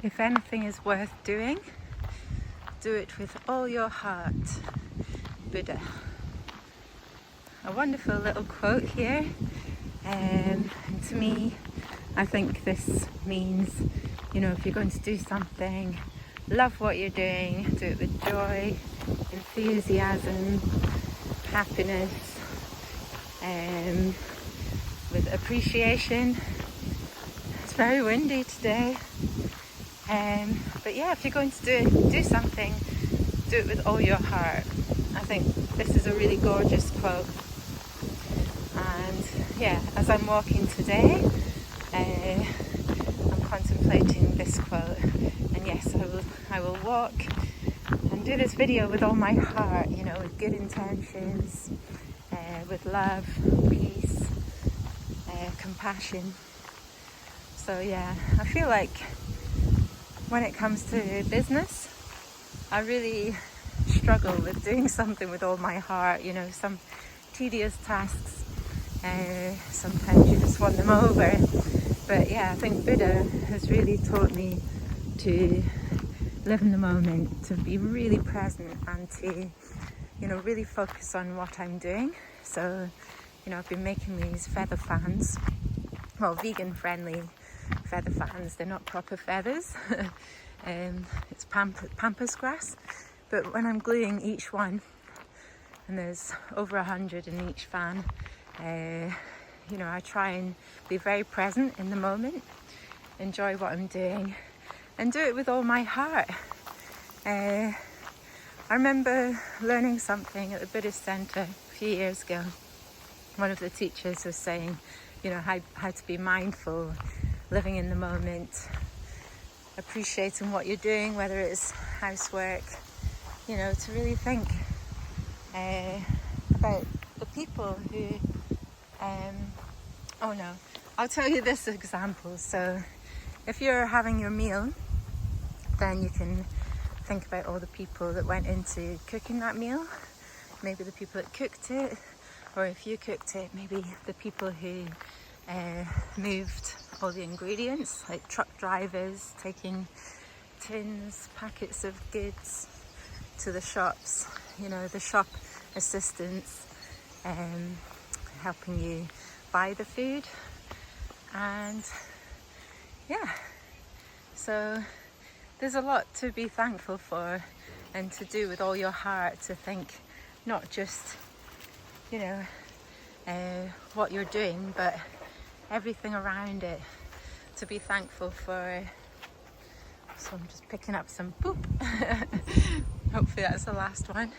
If anything is worth doing, do it with all your heart. Buddha. A wonderful little quote here. And to me, I think this means, if you're going to do something, love what you're doing, do it with joy, enthusiasm, happiness, with appreciation. It's very windy today. But yeah, if you're going to do something, do it with all your heart. I think this is a really gorgeous quote. And yeah, as I'm walking today, I'm contemplating this quote. And yes, I will walk and do this video with all my heart, with good intentions, with love, peace, compassion. So yeah, I feel like when it comes to business, I really struggle with doing something with all my heart, some tedious tasks. Sometimes you just want them over. But yeah, I think Buddha has really taught me to live in the moment, to be really present and to, really focus on what I'm doing. So, I've been making these feather fans, well, vegan friendly feather fans. They're not proper feathers. It's pampas grass. But when I'm gluing each one, and there's over 100 in each fan, I try and be very present in the moment, enjoy what I'm doing, and do it with all my heart. I remember learning something at the Buddhist center a few years ago. One of the teachers was saying, how to be mindful, living in the moment, appreciating what you're doing, whether it's housework, to really think about the people who, I'll tell you this example. So if you're having your meal, then you can think about all the people that went into cooking that meal, maybe the people that cooked it, or if you cooked it, maybe the people who moved all the ingredients, like truck drivers taking tins, packets of goods to the shops, the shop assistants helping you buy the food. And yeah, so there's a lot to be thankful for and to do with all your heart, to think not just what you're doing, but everything around it, to be thankful for. So I'm just picking up some poop. Hopefully that's the last one.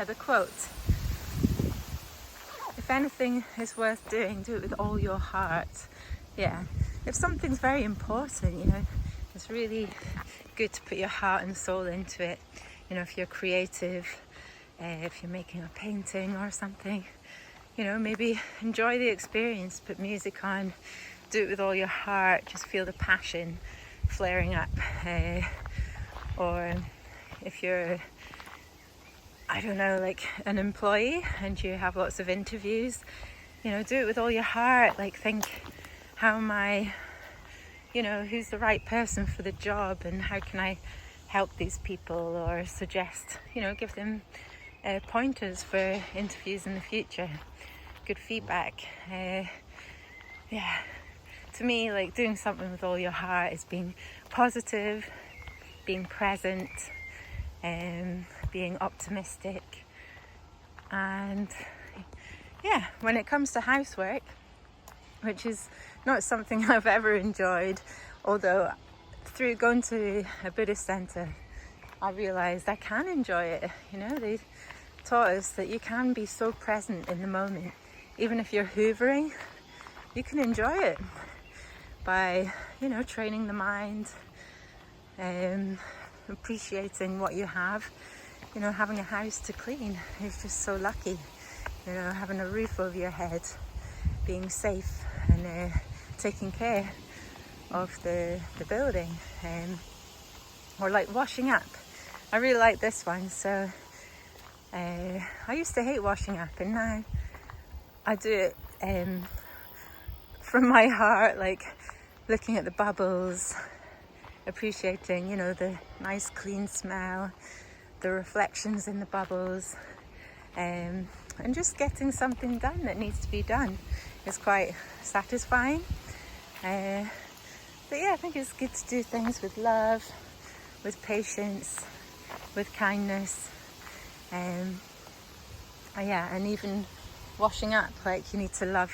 The quote: if anything is worth doing, do it with all your heart. Yeah, if something's very important, it's really good to put your heart and soul into it. If you're creative, if you're making a painting or something, maybe enjoy the experience, put music on, do it with all your heart, just feel the passion flaring up. Or if you're, like an employee and you have lots of interviews, do it with all your heart. Like, think, how am I, who's the right person for the job, and how can I help these people, or suggest, give them pointers for interviews in the future, good feedback. To me, like, doing something with all your heart is being positive, being present, being optimistic. And yeah, when it comes to housework, which is not something I've ever enjoyed, although through going to a Buddhist center, I realized I can enjoy it. They taught us that you can be so present in the moment. Even if you're hoovering, you can enjoy it by, training the mind, appreciating what you have. Having a house to clean is just so lucky. Having a roof over your head, being safe, and taking care of the building. Or like washing up. I really like this one. So I used to hate washing up, and now I do it from my heart, like looking at the bubbles, appreciating, you know, the nice clean smell, the reflections in the bubbles, and just getting something done that needs to be done is quite satisfying. But yeah, I think it's good to do things with love, with patience, with kindness. Yeah, and even washing up, like you need to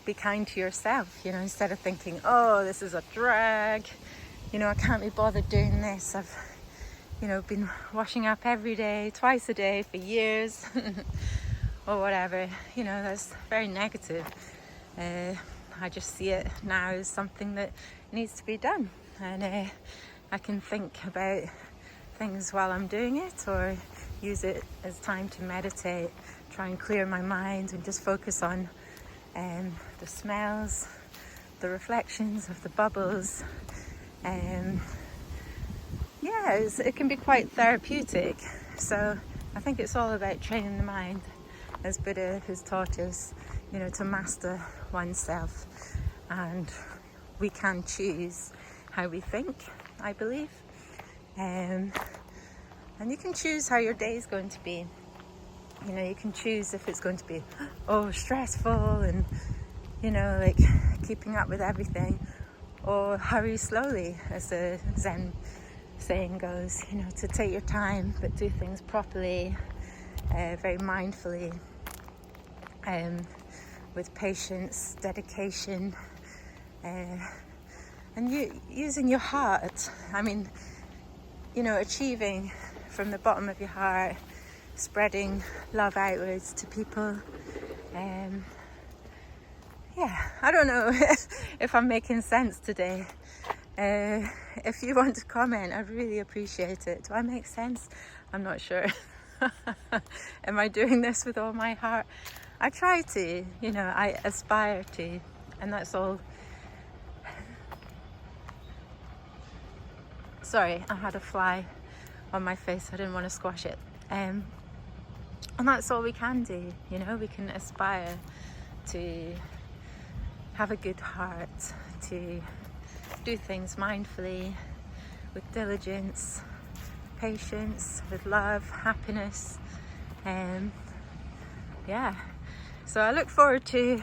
be kind to yourself, you know, instead of thinking, oh, this is a drag, you know, I can't be bothered doing this. I've, you know, been washing up every day, twice a day for years or whatever, you know, that's very negative. I just see it now as something that needs to be done, and I can think about things while I'm doing it, or use it as time to meditate, try and clear my mind and just focus on the smells, the reflections of the bubbles. Yeah, it can be quite therapeutic. So I think it's all about training the mind, as Buddha has taught us, you know, to master oneself. And we can choose how we think, I believe. And you can choose how your day is going to be. You know, you can choose if it's going to be, oh, stressful and, you know, like keeping up with everything, or hurry slowly, as the Zen saying goes, you know, to take your time but do things properly, very mindfully, with patience, dedication, and using your heart. I mean, you know, achieving from the bottom of your heart, spreading love outwards to people. Yeah, I don't know if I'm making sense today. If you want to comment, I'd really appreciate it. Do I make sense? I'm not sure. Am I doing this with all my heart? I try to, you know, I aspire to, and that's all. Sorry, I had a fly on my face. I didn't want to squash it. And that's all we can do, you know. We can aspire to have a good heart, to do things mindfully, with diligence, patience, with love, happiness. Yeah, so I look forward to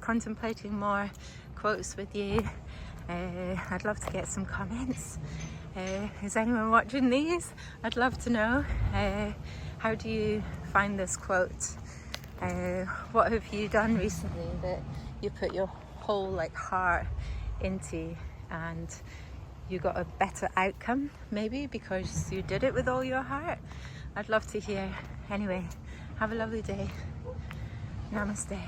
contemplating more quotes with you. I'd love to get some comments. Is anyone watching these? I'd love to know. How do you find this quote? What have you done recently that you put your whole like heart into, and you got a better outcome, maybe because you did it with all your heart? I'd love to hear. Anyway, have a lovely day. Namaste.